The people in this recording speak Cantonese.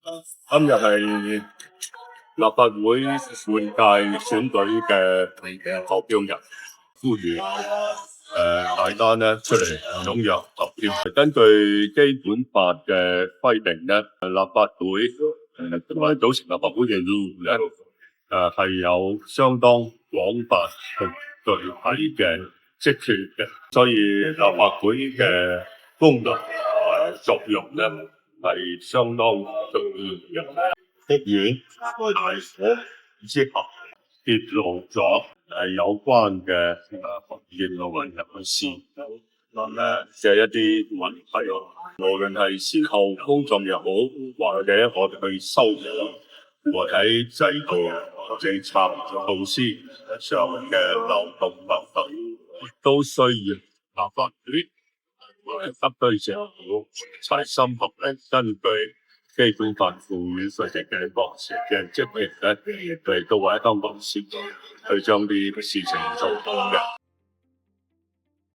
今日係立法會換屆選舉嘅投票日，呼籲大家呢出嚟踴躍投票。根據基本法嘅規定呢，立法會同埋組成立法會嘅議員呢，係有相當廣泛同具體嘅職權嘅，所以立法會嘅功能同埋作用呢係相當重要嘅。屋苑大火之後揭露咗有關嘅行業嘅混入事，嘅一啲問題，無論係先後公眾又好，或者我哋去修補或喺制度、政策、措施上嘅漏洞等等，都需要立法會或者特區政府齊心合力，根據基本法賦予佢哋嘅國情嘅職權咧，嚟到為香港市民去將啲事情做到嘅。